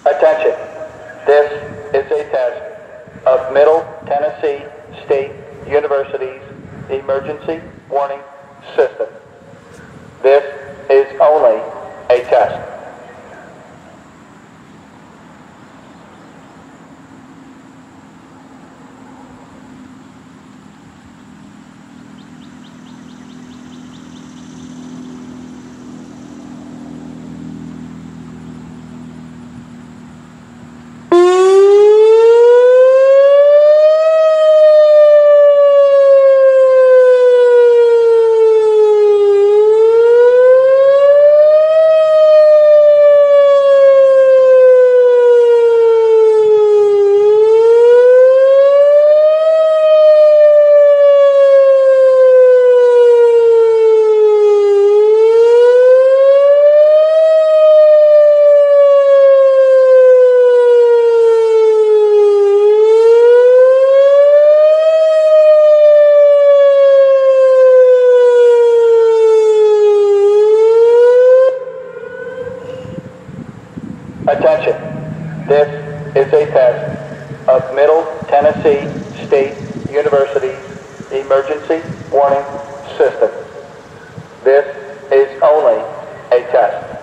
Attention, this is a test of Middle Tennessee State University's emergency warning system. This is only a test. Attention, this is a test of Middle Tennessee State University's emergency warning system. This is only a test.